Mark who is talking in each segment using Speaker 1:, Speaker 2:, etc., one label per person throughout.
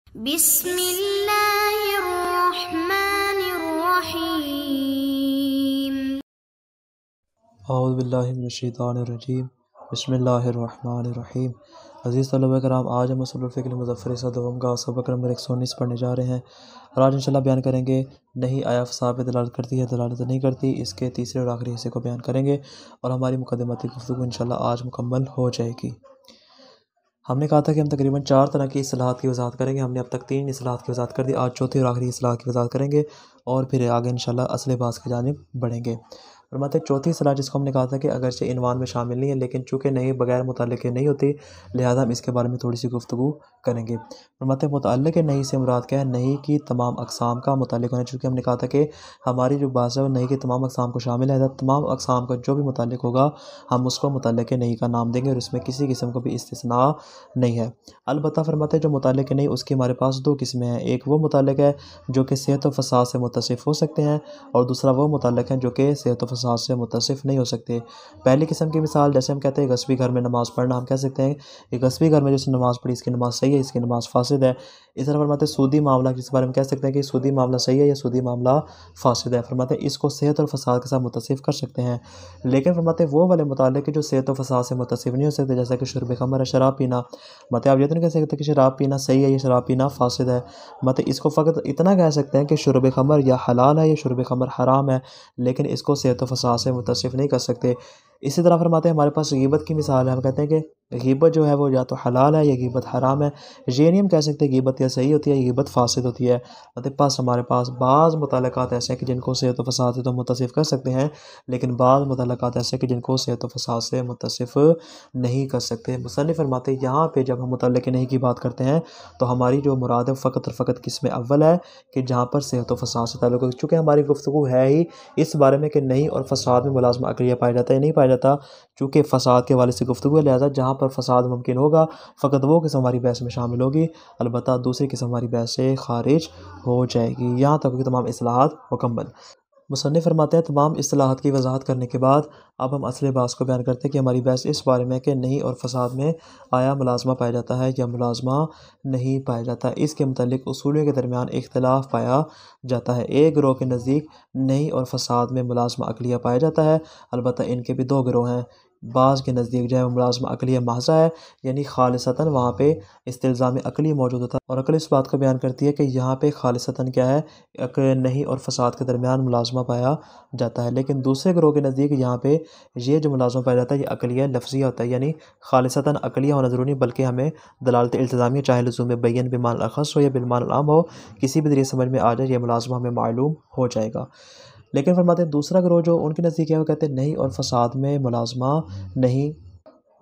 Speaker 1: बिस्मिल्लाहिर्रहमानिर्रहीम।
Speaker 2: औज़ुबिल्लाहि मिनश्शैतानिर्रजीम। बिस्मिल्लाहिर्रहमानिर्रहीम। अज़ीज़ तलबा कराम, आज हम उसूलुल फ़िक़्ह मुज़फ़्फ़र सदवम का सबक नंबर 119 पढ़ने जा रहे हैं और आज इंशाल्लाह बयान करेंगे नहीं आया फ़साद पे दलालत करती है, दलालत नहीं करती। इसके तीसरे और आखिरी हिस्से को बयान करेंगे और हमारी मुक़द्दिमाती गुफ्तगू इंशाल्लाह आज मुकम्मल हो जाएगी। हमने कहा था कि हम तकरीबन 4 तरह की इस्लाहात की वज़ाहत करेंगे। हमने अब तक 3 इस्लाहात की वज़ाहत कर दी। आज चौथी और आखिरी इस्लाह की वज़ाहत करेंगे और फिर आगे इंशाल्लाह असले बात की जानिब बढ़ेंगे। फरमाते चौथी इस्लाह जिसको हमने कहा था कि अगरचे इनवान में शामिल नहीं है लेकिन चूँकि नहीं बगैर मुतल्लिक़ के नहीं होती, लिहाजा हम इसके बारे में थोड़ी सी गुफ्तगू करेंगे। फरमाते मुतल्लिक़ नहीं से मुराद क्या है? नहीं की तमाम अक़साम का मुतल्लिक़ होना। चूँकि हमने कहा था कि हमारी जो बात है वो नहीं की तमाम अक़साम को शामिल है। तमाम अक़साम का जो भी मुतल्लिक़ होगा हम उसको मुतल्लिक़ नहीं का नाम देंगे और इसमें किसी किस्म का भी इस्तिस्ना नहीं है। अलबत्ता फरमाते जो मुतल्लिक़ नहीं उसकी हमारे पास 2 किस्में हैं। एक वो मुतल्लिक़ है जो कि सेहत व फ़साद से मुत्तसिफ़ हो सकते हैं और दूसरा वो मुतल्लिक़ है जो कि सेहत व फ़साद से मुत्तसिफ़ नहीं हो सकते। पहली किस्म की मिसाल जैसे हम कहते हैं गस्बी घर में नमाज़ पढ़ना, हम कह सकते हैं कि गस्बी घर में जिसने नमाज़ पढ़ी इसकी नमाज़ सही है, इसकी नमाज़ फ़ासिद है। इस तरह फरमाते सूदी मामला जिस बारे में कह सकते हैं कि सूदी मामला सही है या सूदी मामला फ़ासिद है। फरमाते इसको सेहत और फ़साद के साथ मुत्तसिफ़ कर सकते हैं। लेकिन फरमाते वो वाले मुतल्लिक़ जो सेहत व फ़साद से मुत्तसिफ़ नहीं हो सकते, जैसा कि शुर्ब ख़मर है, शराब पीना। मतलब आप ये तो नहीं कह सकते कि शराब पीना सही है या शराब पीना फ़ासिद है। मतलब इसको फ़कत इतना कह सकते हैं कि शुर्ब ख़मर या हलाल है या शुर्ब ख़मर हराम है, लेकिन इसको सेहत व फ़साद से मुत्तसिफ़ नहीं कर सकते। इसी तरह फरमाते हैं हमारे पास ग़ीबत की मिसाल है। हम कहते हैं कि ग़ीबत जो है वो या तो हलाल है या ग़ीबत हराम है। ये नहीं हम कह सकते ग़ीबत या सही होती है या ग़ीबत फ़ासिद होती है। मतलब हमारे पास बाज़ मुतल्लिक़ात ऐसे हैं कि जिनको सेहत व फ़साद से तो मुत्तसिफ़ कर सकते हैं, लेकिन बाज़ मुतल्लिक़ात ऐसे हैं कि जिनको सेहत व फ़साद से मुत्तसिफ़ नहीं कर सकते। मुसन्निफ़ फरमाते हैं यहाँ पे जब हम मुतल्लिक़ नहीं की बात करते हैं तो हमारी जो मुराद है फ़कत और फ़कत किस्म अव्वल है कि जहाँ पर सेहत व फ़साद से ताल्लुक़ है। चूँकि हमारी गुफ्तगू है ही इस बारे में कि नहीं और फ़साद में मुलाज़मा अक़लिया पाया जाता है या नहीं पाया जाता। चूँकि फ़साद के हवाले से गुफ्तगू है, लिहाजा जहाँ पर फ़साद मुमकिन होगा फ़कत वो किस्म हमारी बहस में शामिल होगी, अलबत्ता दूसरी किस्म हमारी बहस से ख़ारिज हो जाएगी। यहाँ तक कि तमाम इस्लाहात मुकम्मल। मुसन्निफ़ फरमाते हैं तमाम इस्तिलाहात की वज़ाहत करने के बाद अब हम असली बात को बयान करते हैं कि हमारी बहस इस बारे में कि नहीं और फ़साद में आया मुलाज़मा पाया जाता है या मुलाज़मा नहीं पाया जाता। इसके मुतालिक उसूलियों के दरमियान इख्तिलाफ़ पाया जाता है। एक गिरोह के नज़दीक नहीं और फ़साद में मुलाज़मा अक़लिया पाया जाता है, अलबत्ता इनके भी 2 गिरोह हैं। बाज़ के नज़दीक जो है मुलाज़मा अक़लिया महज़ है, यानी ख़ालिसतन वहाँ पे इस्तिल्ज़ाम अक़ली मौजूद होता है और अक़ल इस बात को बयान करती है कि यहाँ पे ख़ालिसतन क्या है, नहीं और फ़साद के दरमियान मुलाज़मा पाया जाता है। लेकिन दूसरे गिरोह के नज़दीक यहाँ पे ये जो मुलाज़मा पाया जाता है ये अक़लिया लफ्ज़िया होता है, यानी ख़ालिसतन अक़लिया होना ज़रूरी नहीं बल्कि हमें दलालत इल्तिज़ामिया चाहे लज़ूम बैयन बिमाल अख़स हो या बिलमाल आम हो, किसी भी ज़रिए समझ में आ जाए ये मुलाज़मा हमें मालूम हो जाएगा। लेकिन फरमाते हैं दूसरा गिरोह जो उनके नज़दीक है वो कहते हैं नहीं और फ़साद में मुलाज़मा नहीं।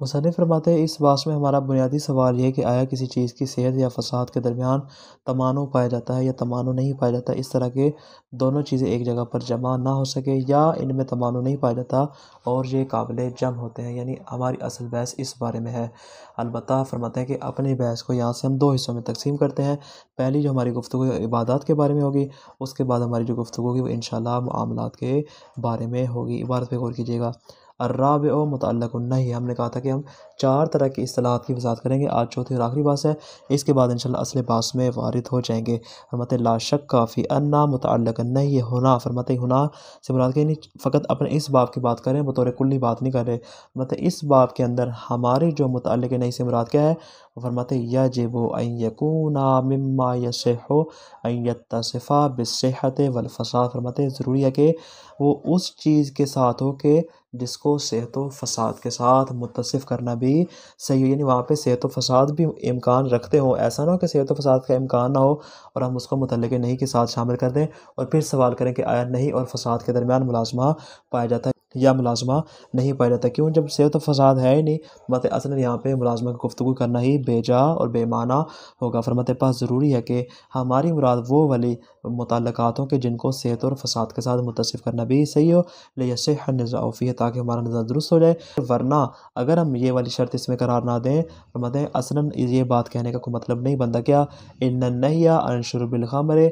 Speaker 2: मुसन्निफ़ फरमाते हैं इस बात में हमारा बुनियादी सवाल ये है कि आया किसी चीज़ की सेहत या फ़साद के दरमियान तमानो पाया जाता है या तमानो नहीं पाया जाता। इस तरह के दोनों चीज़ें एक जगह पर जमा ना हो सके या इनमें तमानो नहीं पाया जाता और ये काबिल जम होते हैं, यानी हमारी असल बहस इस बारे में है। अलबत्ता फरमाते हैं कि अपनी बहस को यहाँ से हम 2 हिस्सों में तकसीम करते हैं। पहली जो हमारी गुफ्तगू इबादत के बारे में होगी, उसके बाद हमारी जो गुफ्तगू होगी वो इंशाअल्लाह मुआमलात के बारे में होगी। इबारत पे गौर कीजिएगा। अर्राबिउ मुतअल्लिक़ुन नही, हमने कहा था कि हम 4 तरह की इस्तिलाहात की वज़ाहत करेंगे। आज चौथी और आखिरी बात है, इसके बाद इंशाअल्लाह असले बास में वारिद हो जाएंगे। फरमाते ला शक्का फ़ी अन्ना मुतअल्लिक़ुन नही हुना, फरमाते हुना से मुराद के नहीं फ़कत अपने इस बाब की बात करें, बतौर कुल्ली बात नहीं कर रहे। मतलब इस बाब के अंदर हमारी जो मुतअल्लिक़ नहीं से मुराद क्या है, फरमाते यजिबु अन यकूना मिम्मा यसिहु अन यत्तसिफ़ा बिस्सिहति वल फ़साद। फरमाते ज़रूरी है कि वो उस चीज़ के साथ हो कि जिसको सेहत व फ़साद के साथ मुत्तसिफ़ करना भी सही हो, यानी वहाँ पे सेहत व फ़साद भी इम्कान रखते हों। ऐसा ना हो कि सेहत व फ़साद का इम्कान ना हो और हम उसको मुतल्लिक़ नहीं के साथ शामिल कर दें और फिर सवाल करें कि आया नहीं और फ़साद के दरमियान मुलाज़मा पाया जाता है या मुलाज़मा नहीं पाया जाता। क्यों? जब सेहत व फ़साद है ही नहीं, मतलब असलन यहाँ पे मुलाज़मा की गुफ्तगू करना ही बेजा और बेमाना होगा। फरमाते पास ज़रूरी है कि हमारी मुराद वो वाली मुतल्लिक़ात हों कि जिनको सेहत और फ़साद के साथ मुत्तसिफ़ करना भी सही हो, लियसिह निज़ाउ फ़ीह, ताकि हमारा निज़ाह दुरुस्त हो जाए। वरना अगर हम ये वाली शर्त इसमें करार ना दें, फरमाते असलन ये बात कहने का कोई मतलब नहीं बनता क्या इन्नन नहिया अन शुर्बिल ख़मर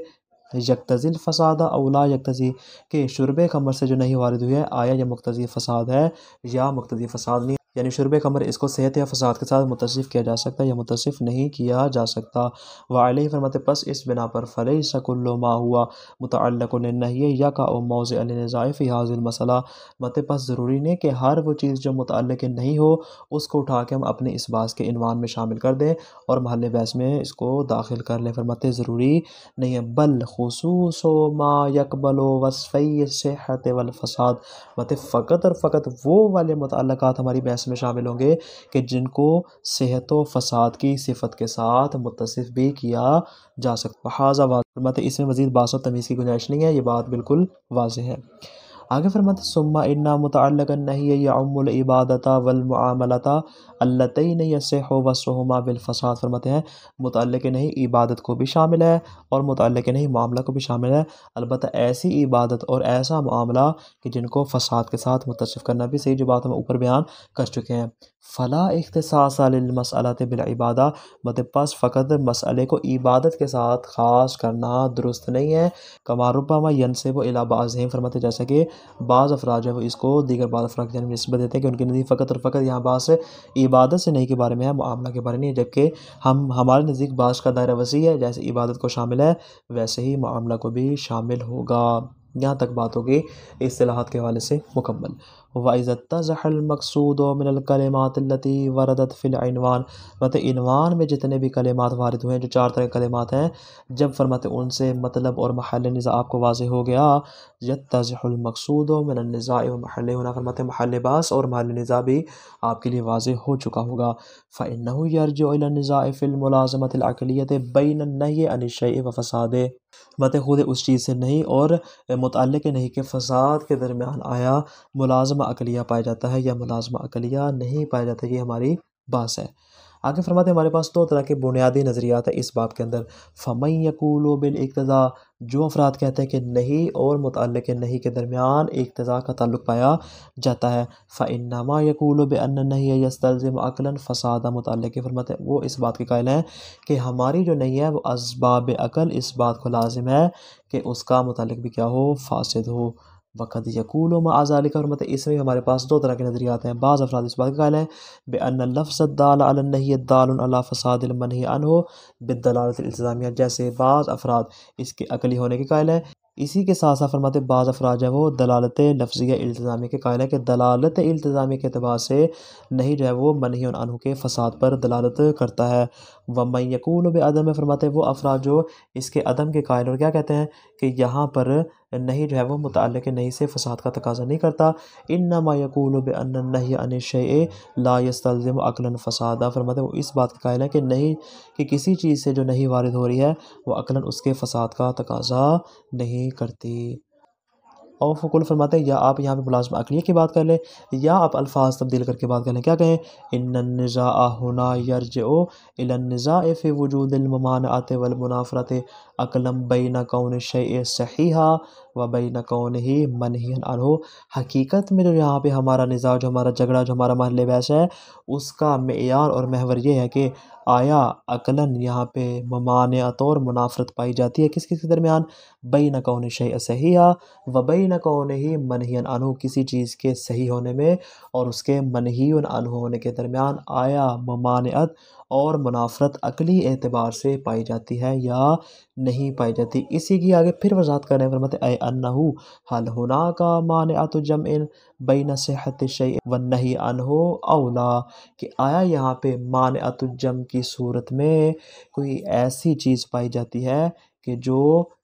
Speaker 2: यक्तज़िल फ़सादा औ ला यक्तज़ी, के शुर्ब ख़मर से जो नहीं वारिद हुई है आया यह मुक्तज़ी फ़साद है या मुक्तज़ी फ़साद नहीं। यानी शुरब खमर इसको सेहत या फसाद के साथ मुतसिफ़ किया जा सकता है या मुतसिफ़ नहीं किया जा सकता। वालही फरमाते बस इस बिना पर फ़लैसा कुल्लु मा हुआ मुतअल्लिक़ुन बिन्नही यक़अ मौज़िअ लिनिज़ाइ फ़ी हाज़िल मसला। मते बस ज़रूरी नहीं कि हर वो चीज़ जो मुतअल्लिक़ नहीं हो उसको उठा के हम अपने इस बास के इनवान में शामिल कर दें और महल बहस में इसको दाखिल कर लें। फरमाते ज़रूरी नहीं है, बल खुसूसो मा यक़बलो वस्फ़ै सिहत वल फ़साद। मते फ़कत और फ़कत वो वाले मुतअल्लिक़ात हमारी बहस में शामिल होंगे कि जिनको सेहत व फ़साद की सिफ़त के साथ मुत्तसिफ़ भी किया जा सकता है। हाज़ा वाज़िह, मते इसमें मज़ीद बास और तमीज़ की गुंजाइश नहीं है, ये बात बिल्कुल वाज़ेह है। आगे फरमाते सुम्मा इन्ना मुतअल्लिक़न नही यउम्मुल इबादता वल मुआमलता अल्लतैन यसिहु वस्फ़ुहुमा बिल फ़साद। फरमाते हैं मुतअल्लिक़ नहीं इबादत को भी शामिल है और मुतअल्लिक़ नहीं मामला को भी शामिल है, अलबत्ता ऐसी इबादत और ऐसा मामला कि जिनको फ़साद के साथ मुत्तसिफ़ करना भी सही, जो बात हम ऊपर बयान कर चुके हैं। फ़ला इख्तिसासा लिल मसअलति बिल इबादा। मतलब बस फ़कत मसअले को इबादत के साथ ख़ास करना दुरुस्त नहीं है। कमा रुब्बमा यनसिबु इला बाज़िहिम, फरमाते जैसा कि बाज़ अफ़राद जो है वो इसको दीगर बाज़ अफ़राद की जानिब निस्बत देते हैं कि उनके नज़दीक फ़कत और फ़कत यहाँ बात इबादत से नहीं के बारे में है, मामला के बारे में नहीं है। जबकि हम हमारे नज़दीक बात का दायरा वसी है, जैसे इबादत को शामिल है वैसे ही मामला को भी शामिल होगा। यहाँ तक बात होगी इस्तिलाहात के हवाले से मुकम्मल। वइज़्तज़हल मक़सूदु मिनल कलिमात अल्लती वरदत फ़िल इनवान। मतलब इनवान में जितने भी कलिमात वारिद हुए हैं, जो 4 तरह के कलिमात हैं, जब फरमाते उनसे मतलब और महल निज़ा आपको वाज़ेह हो गया, यत्तज़हुल मक़सूदु मिनन निज़ाइ व महल, होना फरमाते महल बास और महल निज़ा भी आपके लिए वाज़ेह हो चुका होगा। फ़इन्नहु यरजिउ इला निज़ाइ फ़िल मुलाज़मतिल अक़लिय्यति बैन अन्नही अनिश्शैइ व फ़सादे। मतलब खुद उस चीज़ से नहीं और मुतअल्लिक़ नहीं के फ़साद के दरमियान आया मुलाज़मा अक़लिया पाया जाता है या मुलाज़मा अक़लिया नहीं पाया जाता, ये हमारी बात है। आगे फरमाते हैं हमारे पास 2 तरह के बुनियादी नज़रियात है इस बाब के अंदर। फ़मन यक़ूलु बिल इक़्तिज़ा, जो अफ़राद कहते हैं कि नहीं और मुतअल्लिक़ नहीं के दरमियान इक़्तिज़ा का ताल्लुक़ पाया जाता है। फ़इन्नमा यक़ूलु बिअन्न नही यस्तलज़िमु अक़लन फ़सादा मुतअल्लिक़। फरमाते हैं वो इस बात के कायल हैं कि हमारी जो नहीं है वो असबाब अक़ल इस बात को लाज़िम है कि उसका मुतअल्लिक़ भी क्या हो, फ़ासिद हो। वक़द यक़ूलु मअ ज़ालिका, और मतलब इसमें हमारे पास 2 तरह के नज़रियात हैं। बाज़ अफ़राद इस बात के कायल हैं बिअन्न लफ़्ज़ अद्दाल अला नही दालुन अला फ़सादिल मनही अन्हु बिद्दलालतिल इल्तिज़ामिया। जैसे बाज़ अफ़राद इसके अक़ली होने के कायल हैं, इसी के साथ साथ फरमाते बाज़ अफ़राद जो है वो दलालत लफ्ज़िया इल्तिज़ामी के कायल हैं कि दलालत इल्तिज़ामी के एतबार से नहीं जो है वो मनहियुन अन्हु के फ़साद पर दलालत करता है। वमन यक़ूलु बिअदम, फरमाते वो अफ़राद जो इसके अदम के कायल और क्या कहते हैं कि यहाँ पर नहीं जो है वो मुतअल्लिक़ नहीं से फ़साद का तकाज़ा नहीं करता। इन्नमा यक़ूलु बिअन्न नही अनिश्शैइ ला यस्तलज़िमु अक़लन फ़सादा। फरमाते वो इस बात के कायल हैं कि नहीं कि किसी चीज़ से जो नहीं वारिद हो रही है वो अक़लन उसके फ़साद का तकाज़ा नहीं करती। और फ़ुकुल फरमाते हैं या आप यहाँ पे मुलाज़िम अक़लिय्या की बात कर लें या आप अल्फ़ाज़ तब्दील करके बात कर लें। क्या कहें, इन्नन निज़ाअ हुना यरजिउ इलन निज़ाइ फ़ी वुजूदिल मुमानअति वल मुनाफ़रति अक़लन बैन कौनि शैइ सहीहा व बैन कौनिही मनहियन अन्हु। हकीकत में जो यहाँ पे हमारा निज़ाअ, जो हमारा झगड़ा, जो हमारा महल बहस है, उसका मेयार और महवर ये है कि आया अक़लन यहाँ पे ममानियत और मुनाफ़रत पाई जाती है किस किस के दरमियान, बैन कौनि शैइ सहीहा व बैन कौनिही मनहियन अन्हु, किसी चीज़ के सही होने में और उसके मनहियुन अन्हु होने के दरमियान आया ममानियत और मुनाफ़रत अक़ली एतबार से पाई जाती है या नहीं पाई जाती। इसी की आगे फिर वज़ाहत कर रहे हैं, फरमाते ऐ अन्नहु हल हुनाका मानिअतु जमइन बैन सिहति शैइ वन्नही अन्हु औला, कि आया यहाँ पे मानिअतु जम की सूरत में कोई ऐसी चीज़ पाई जाती है कि जो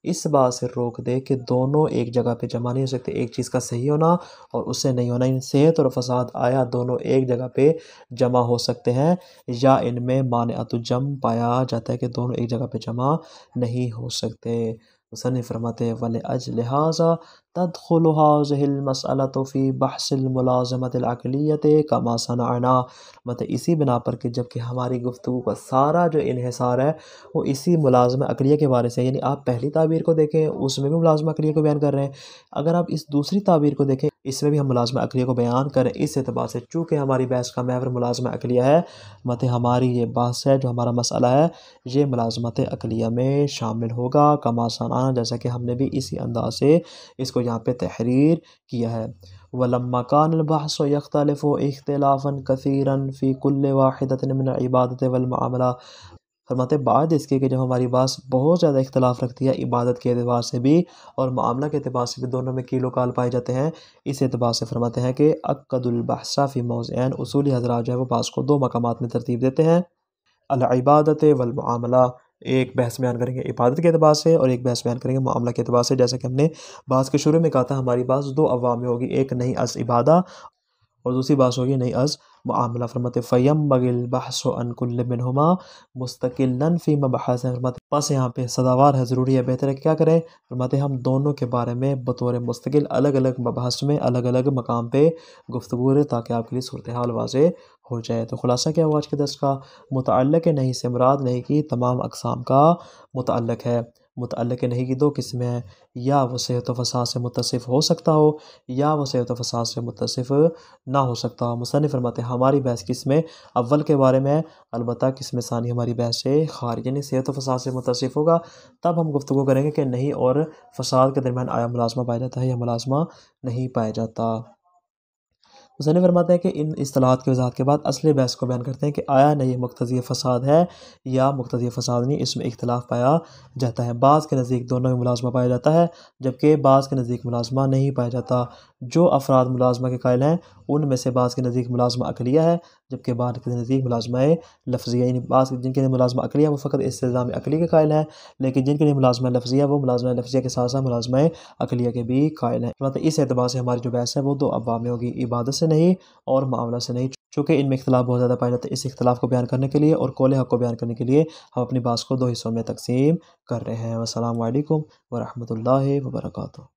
Speaker 2: इस बात से रोक दे कि दोनों एक जगह पे जमा नहीं हो सकते, एक चीज़ का सही होना और उससे नहीं होना। इन सेहत और फ़साद आया दोनों एक जगह पे जमा हो सकते हैं या इनमें मानिअतु जम पाया जाता है कि दोनों एक जगह पे जमा नहीं हो सकते। मुसन्निफ़ फरमाते हैं वले अजल हाज़ा तदख़ुलु हाज़िहिल मसअलतु फ़ी बहसिल मुलाज़मतिल अक़लिय्यति कमा सनअना। मतलब इसी बिना पर कि जबकि हमारी गुफ्तगू का सारा जो इन्हिसार है वो इसी मुलाज़मा अक़लिय्या के बारे से, यानी आप पहली ताबीर को देखें उसमें भी मुलाज़मा अक़लिय्या को बयान कर रहे हैं, अगर आप इस दूसरी ताबीर को देखें इसमें भी हम मुलाज़मा अक़लिया को बयान करें। इस एतबार से चूँकि हमारी बहस का महवर मुलाज़मा अक़लिया है, मत हमारी ये बहस है, जो हमारा मसला है, ये मुलाज़मत अक़लिया में शामिल होगा। कमा सना, जैसा कि हमने भी इसी अंदाज़ से इसको यहाँ पे तहरीर किया है। वलम्मा कानल बहसु यख्तलिफु इख्तिलाफ़न कसीरन फ़ी कुल्लि वाहिदतिन मिनल इबादति वल मुआमला। फरमाते बाद इसके कि जब हमारी बात बहुत ज़्यादा इख्तलाफ रखती है इबादत के एतबार से भी और मामला के एतबार से भी, दोनों में कीलो काल पाए जाते हैं। इस एतबार से फरमाते हैं कि अक़दुल बहसा फ़ी मौज़िअन, उसूली हज़रात जो है वो बात को दो मकामात में तरतीब देते हैं। अल इबादत वल मुआमला, एक बहस बयान करेंगे इबादत के एतबार से और एक बहस बयान करेंगे मामला के एतबार से। जैसा कि हमने बात के शुरू में कहा था, हमारी बात दो अवाम में होगी, एक नहीं अस इबादा और दूसरी बात होगी नहीं अज़ मुआमला। फरमाते फ़यंबग़िल बहसु अन कुल्लि मिनहुमा मुस्तक़िल्लन फ़ी मबहस। फरमाते बस यहाँ पे सदावार है, ज़रूरी है, बेहतर है कि क्या करें। फरमाते हम दोनों के बारे में बतौर मुस्तकिल अलग अलग मबहस में अलग अलग मकाम पे गुफ्तगू करें, ताकि आपके लिए सूरत हाल वाज़ेह हो जाए। तो खुलासा क्या हुआ आज के दर्स का, मुतअल्लिक़ नहीं से मुराद नहीं की तमाम अक़साम का मुतअल्लिक़ है। मुतअल्लिक़ नहीं की दो किस्में हैं, या वो सेहत व फ़साद से मुत्तसिफ़ हो सकता हो, या वो सेहत व फ़साद से मुत्तसिफ़ ना हो सकता हो। मुसन्निफ़ फरमाते हैं हमारी बहस किस्में अव्वल के बारे में है, अलबत्ता किस्म सानी हमारी बहस से खारिज, यानी सेहत व फ़साद से मुत्तसिफ़ होगा। तब हम गुफ्तगू करेंगे कि नहीं और फ़साद के दरमियान आया मुलाज़मा पाया जाता है या मुलाज़मा नहीं पाया जाता। मुसन्निफ़ फरमाते हैं कि इन इस्तिलाहात की वज़ाहत के बाद असली बहस को बयान करते हैं कि आया नहीं मुक़्तज़ी फ़साद है या मुक़्तज़ी फ़साद नहीं, इसमें इख्तिलाफ़ पाया जाता है। बाज़ के नज़दीक दोनों में मुलाज़मा पाया जाता है, जबकि बाज़ के नज़दीक मुलाज़मा नहीं पाया जाता। जो अफ़राद मुलाज़मा के कायल हैं, उनमें से बाज़ के नज़दीक मुलाज़मा अक़लिया है, जबकि बाज़ के नज़दीक मुलाज़मा लफ्ज़िया, यानी बाज़ जिनके लिए मुलाज़मा अक़लिया वो फ़कत इस्तिल्ज़ाम अक़ली के कायल हैं, लेकिन जिनके लिए मुलाज़मा लफ्ज़िया वो मुलाज़मा लफ्ज़िया के साथ साथ मुलाज़मा अक़लिया के भी कायल हैं। मतलब इस एतबार से हमारी जो बहस है वो दो अब्वाब में होगी, इबादत से नहीं और मामला से नहीं। चूँकि इनमें इख्तिलाफ़ बहुत ज़्यादा पाया जाता है, इस इख्तिलाफ़ को बयान करने के लिए और कौल हक़ को बयान करने के लिए हम अपनी बात को दो हिस्सों में तक़सीम कर रहे हैं। वस्सलामु अलैकुम व रहमतुल्लाहि व बरकातुहू।